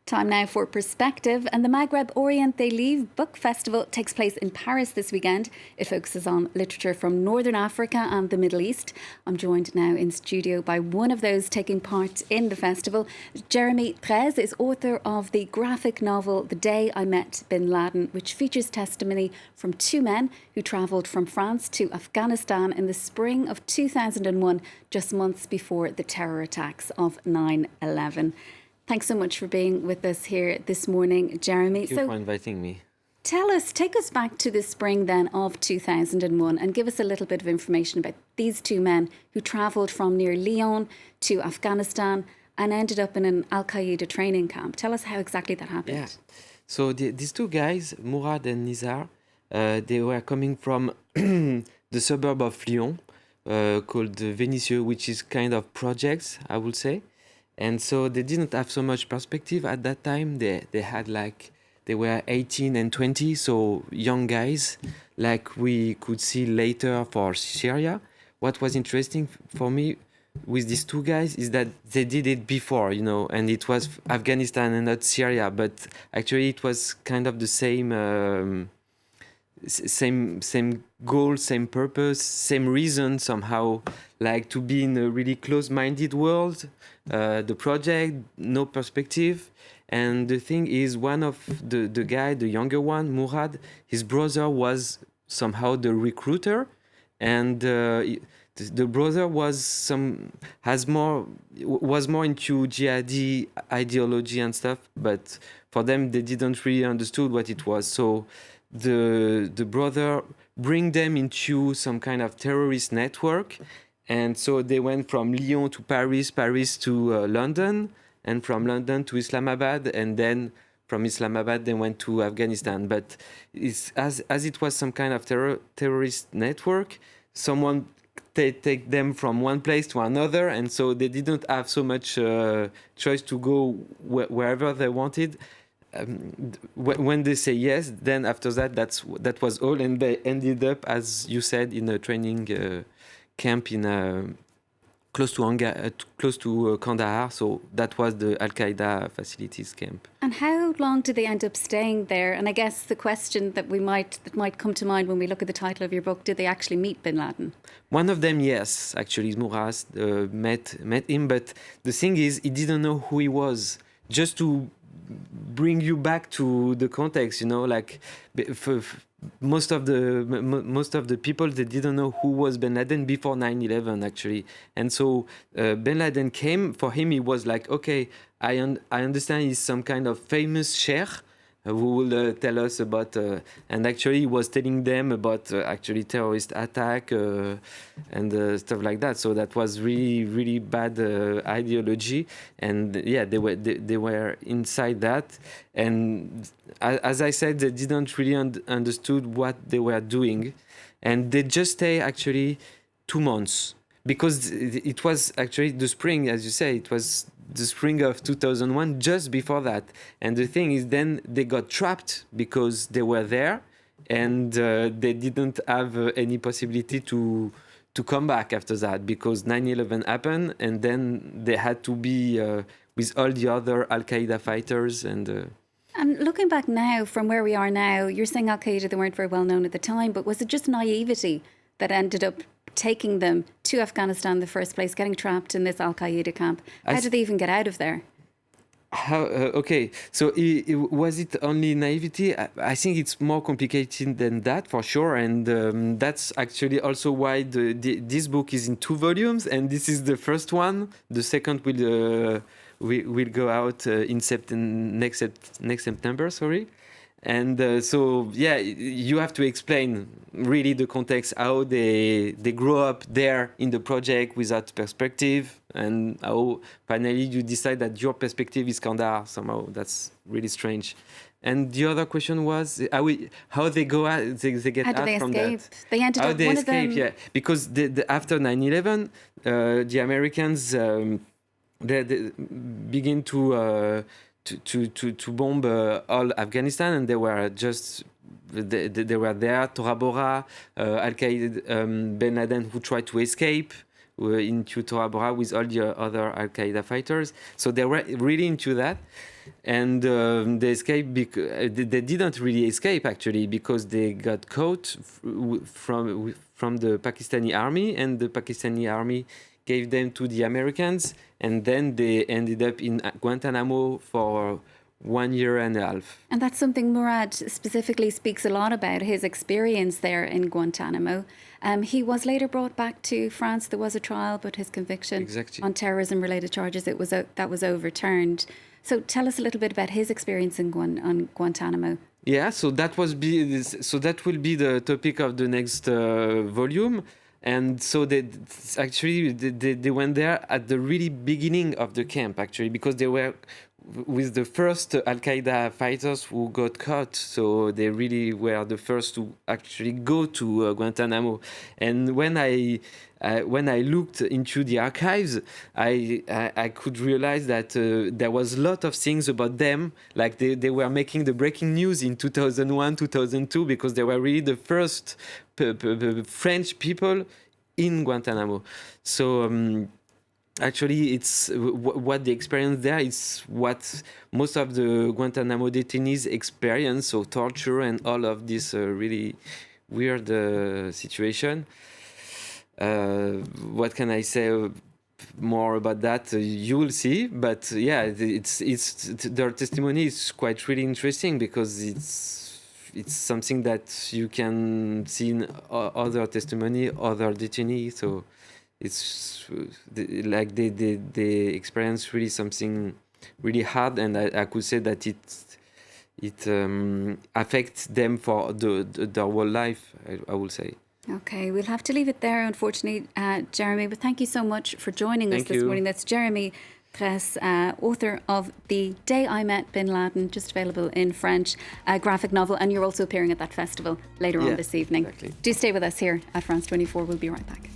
Time now for Perspective, and the Maghreb-Orient They Leave book festival takes place in Paris this weekend. It focuses on literature from Northern Africa and the Middle East. I'm joined now in studio by one of those taking part in the festival. Jérémie Dres is author of the graphic novel The Day I Met Bin Laden, which features testimony from two men who travelled from France to Afghanistan in the spring of 2001, just months before the terror attacks of 9/11. Thanks so much for being with us here this morning, Jérémie. Thank you for inviting me. Take us back to the spring then of 2001 and give us a little bit of information about these two men who travelled from near Lyon to Afghanistan and ended up in an Al-Qaeda training camp. Tell us how exactly that happened. Yeah. So these two guys, Mourad and Nizar, they were coming from the suburb of Lyon called Vénissieux, which is kind of projects, I would say. And so they didn't have so much perspective at that time. They had they were 18 and 20, so young guys, like we could see later for Syria. What was interesting for me with these two guys is that they did it before, and it was Afghanistan and not Syria, but actually it was kind of the same goal, same purpose, same reason somehow, like to be in a really close-minded world, the project, no perspective. And the thing is, one of the guy, the younger one, Mourad, his brother was somehow the recruiter, and the brother was more into jihadi ideology and stuff, but for them they didn't really understood what it was. So the brother bring them into some kind of terrorist network, and so they went from Lyon to Paris to London, and from London to Islamabad, and then from Islamabad they went to Afghanistan. But it's as it was some kind of terrorist network, someone take them from one place to another, and so they didn't have so much choice to go wherever they wanted. When they say yes, then after that was all, and they ended up, as you said, in a training camp in close to Kandahar. So that was the Al-Qaeda facilities camp. And how long did they end up staying there? And I guess the question that might come to mind when we look at the title of your book: did they actually meet Bin Laden? One of them, yes, actually, Mourad met him, but the thing is, he didn't know who he was. Just to bring you back to the context, like for most of the people, they didn't know who was Bin Laden before 9/11 actually. And so Bin Laden came. For him, he was like, okay, I understand he's some kind of famous sheikh who will tell us about, and actually he was telling them about actually terrorist attack and stuff like that. So that was really, really bad ideology, and yeah, they were inside that. And as I said, they didn't really understood what they were doing, and they just stay actually 2 months, because it was actually the spring, as you say, it was the spring of 2001, just before that. And the thing is, then they got trapped because they were there, and they didn't have any possibility to come back after that, because 9/11 happened, and then they had to be with all the other Al-Qaeda fighters. And looking back now, from where we are now, you're saying Al-Qaeda, they weren't very well known at the time, but was it just naivety that ended up taking them to Afghanistan in the first place, getting trapped in this Al-Qaeda camp? How did they even get out of there? Okay, so was it only naivety? I think it's more complicated than that, for sure, and that's actually also why this book is in 2 volumes, and this is the first one. The second will go out in next September. Sorry. And so, yeah, you have to explain really the context, how they grow up there in the project without perspective, and how finally you decide that your perspective is Kandahar. Somehow that's really strange. And the other question was how they go out, they get out from that. They ended how up they one escape, of them. yeah, because after 9/11, the Americans they begin to bomb all Afghanistan, and they were just they were there. Tora Bora, Al-Qaeda, Bin Laden, who tried to escape into Tora Bora with all the other Al-Qaeda fighters. So they were really into that. And they escaped. They didn't really escape actually, because they got caught from the Pakistani army, and the Pakistani army gave them to the Americans, and then they ended up in Guantanamo for 1 year and a half. And that's something Murad specifically speaks a lot about, his experience there in Guantanamo. He was later brought back to France. There was a trial, but his conviction on terrorism-related charges, that was overturned. So tell us a little bit about his experience on Guantanamo. Yeah, so that will be the topic of the next volume. And so they went there at the really beginning of the camp, actually, because they were with the first Al-Qaeda fighters who got caught. So they really were the first to actually go to Guantanamo. And when I looked into the archives, I could realize that there was a lot of things about them. Like they were making the breaking news in 2001, 2002, because they were really the first French people in Guantanamo. So actually, it's what they experience there is what most of the Guantanamo detainees experience. So torture and all of this really weird situation. What can I say more about that? You will see. But yeah, their testimony is quite really interesting, because it's something that you can see in other testimony, other detainees. So it's like they experience really something really hard, and I could say that it affects them for their whole life, I will say. Okay, we'll have to leave it there, unfortunately, Jérémie, but thank you so much for joining us this morning. That's Jérémie Dres, author of The Day I Met Bin Laden, just available in French, a graphic novel, and you're also appearing at that festival later on this evening. Exactly. Do stay with us here at France 24. We'll be right back.